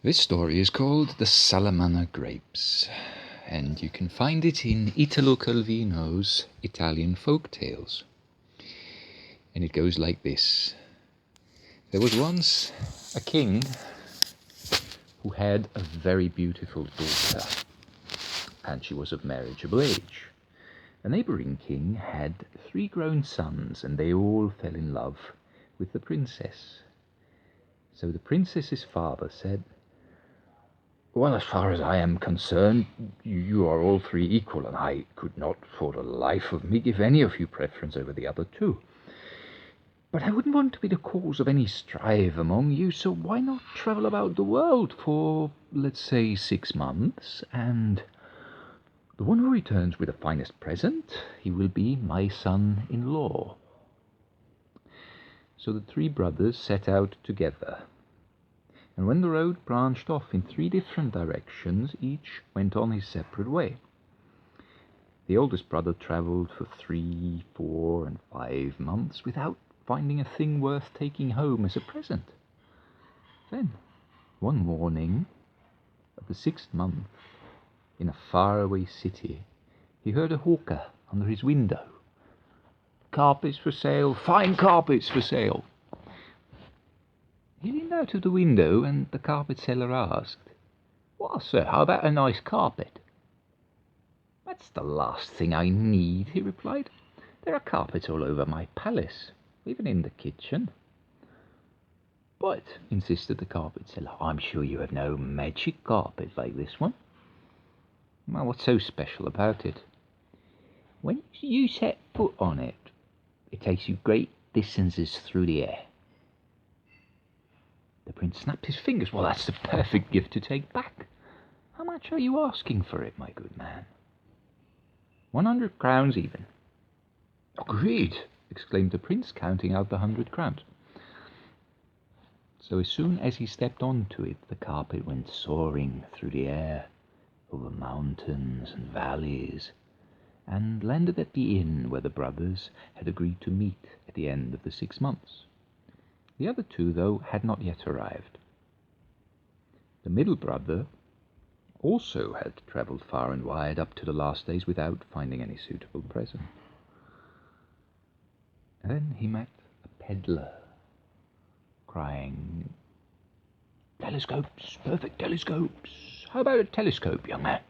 This story is called The Salamanna Grapes, and you can find it in Italo Calvino's Italian Folktales. And it goes like this. There was once a king who had a very beautiful daughter, and she was of marriageable age. A neighbouring king had 3 grown sons, and they all fell in love with the princess. So the princess's father said, "Well, as far as I am concerned, you are all 3 equal, and I could not for the life of me give any of you preference over the other 2. But I wouldn't want to be the cause of any strife among you, so why not travel about the world for, let's say, 6 months, and the one who returns with the finest present, he will be my son-in-law." So the 3 brothers set out together. And when the road branched off in 3 different directions, each went on his separate way. The oldest brother travelled for 3, 4, and 5 months without finding a thing worth taking home as a present. Then, one morning of the 6th month, in a faraway city, he heard a hawker under his window. "Carpets for sale, fine carpets for sale." He leaned out of the window, and the carpet seller asked, "Well, sir, how about a nice carpet?" "That's the last thing I need," he replied. "There are carpets all over my palace, even in the kitchen." "But," insisted the carpet seller, "I'm sure you have no magic carpet like this one." "Well, what's so special about it?" "When you set foot on it, it takes you great distances through the air." The prince snapped his fingers. "Well, that's the perfect gift to take back. How much are you asking for it, my good man?" 100 crowns even." "Agreed," exclaimed the prince, counting out the 100 crowns. So as soon as he stepped onto it, the carpet went soaring through the air, over mountains and valleys, and landed at the inn where the brothers had agreed to meet at the end of the 6 months. The other 2, though, had not yet arrived. The middle brother also had travelled far and wide up to the last days without finding any suitable present. And then he met a peddler, crying, "Telescopes, perfect telescopes. How about a telescope, young man?"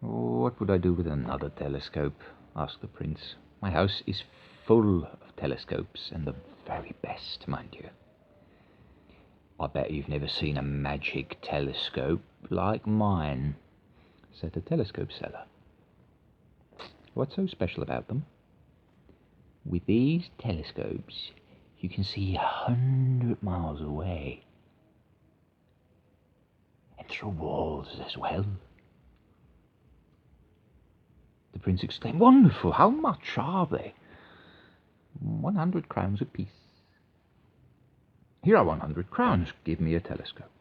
"What would I do with another telescope?" asked the prince. "My house is full of telescopes, and the very best, mind you." "I bet you've never seen a magic telescope like mine," said the telescope seller. "What's so special about them?" "With these telescopes, you can see 100 miles away, and through walls as well." The prince exclaimed, "Wonderful! How much are they?" 100 crowns apiece." "Here are 100 crowns. Give me a telescope."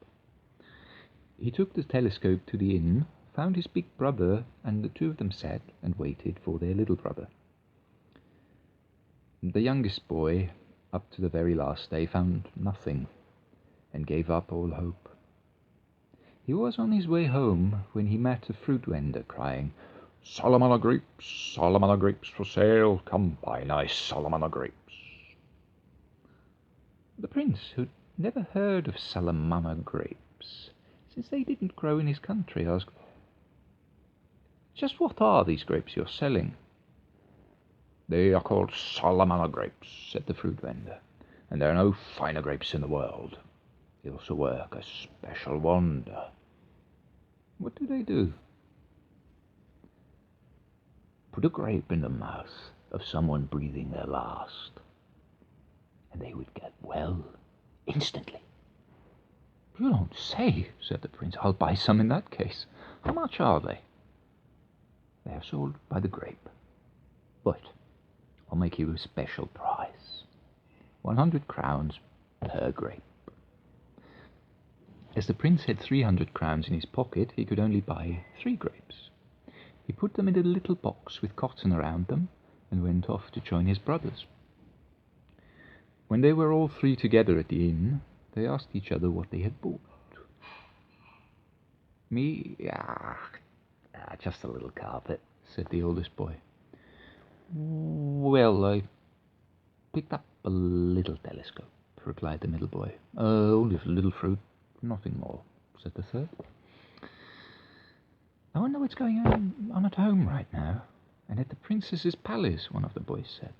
He took the telescope to the inn, found his big brother, and the 2 of them sat and waited for their little brother. The youngest boy, up to the very last day, found nothing, and gave up all hope. He was on his way home when he met a fruit vendor crying, Salamanna grapes for sale, come buy nice Salamanna grapes." The prince, who'd never heard of Salamanna grapes, since they didn't grow in his country, asked, "Just what are these grapes you're selling?" "They are called Salamanna grapes," said the fruit vendor, "and there are no finer grapes in the world. They also work a special wonder." "What do they do?" "Put a grape in the mouth of someone breathing their last, and they would get well instantly." "You don't say," said the prince. "I'll buy some in that case. How much are they?" "They are sold by the grape, but I'll make you a special price. 100 crowns per grape." As the prince had 300 crowns in his pocket, he could only buy 3 grapes. He put them in a little box with cotton around them and went off to join his brothers. When they were all 3 together at the inn, they asked each other what they had bought. Me? Just a little carpet, said the oldest boy. Well, I picked up a little telescope, replied the middle boy. Only a little fruit, nothing more, said the third. I wonder what's going on at home right now, and at the princess's palace, one of the boys said.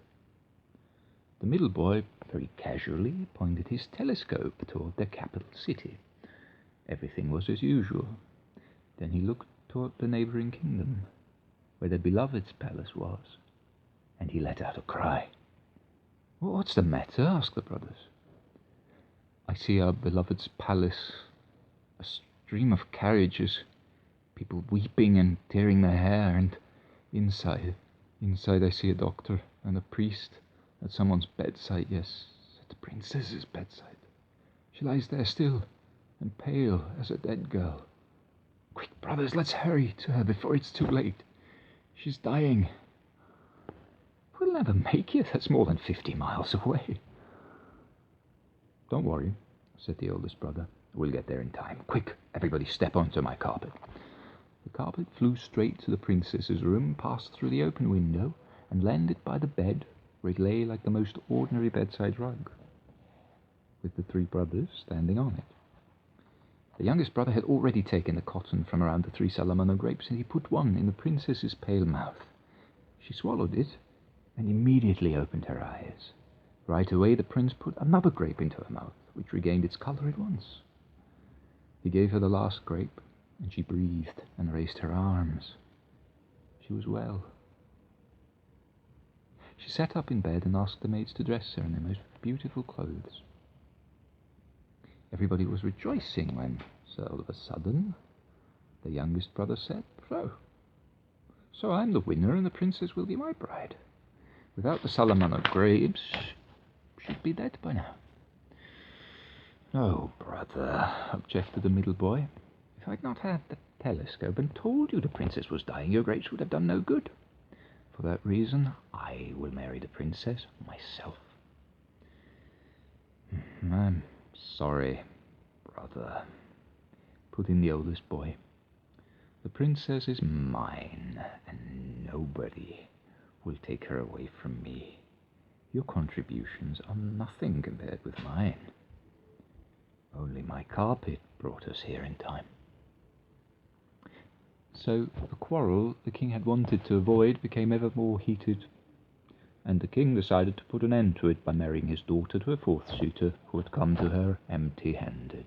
The middle boy very casually pointed his telescope toward their capital city. Everything was as usual. Then he looked toward the neighboring kingdom, where their beloved's palace was, and he let out a cry. What's the matter? Asked the brothers. I see our beloved's palace, a stream of carriages, people weeping and tearing their hair, and inside I see a doctor and a priest at someone's bedside, yes, at the princess's bedside. She lies there still and pale as a dead girl. Quick, brothers, let's hurry to her before it's too late. She's dying. We'll never make it. That's more than 50 miles away. Don't worry, said the oldest brother. We'll get there in time. Quick, everybody step onto my carpet. The carpet flew straight to the princess's room, passed through the open window, and landed by the bed, where it lay like the most ordinary bedside rug, with the three brothers standing on it. The youngest brother had already taken the cotton from around the 3 Salamanna grapes, and he put one in the princess's pale mouth. She swallowed it, and immediately opened her eyes. Right away the prince put another grape into her mouth, which regained its color at once. He gave her the last grape, and she breathed and raised her arms. She was well. She sat up in bed and asked the maids to dress her in their most beautiful clothes. Everybody was rejoicing when, all of a sudden, the youngest brother said, So I'm the winner and the princess will be my bride. Without the Salamanna grapes, she'd be dead by now. Oh, brother, objected the middle boy. If I'd not had the telescope and told you the princess was dying, your grapes would have done no good. For that reason, I will marry the princess myself. I'm sorry, brother, put in the oldest boy. The princess is mine, and nobody will take her away from me. Your contributions are nothing compared with mine. Only my carpet brought us here in time. So the quarrel the king had wanted to avoid became ever more heated, and the king decided to put an end to it by marrying his daughter to a fourth suitor who had come to her empty-handed.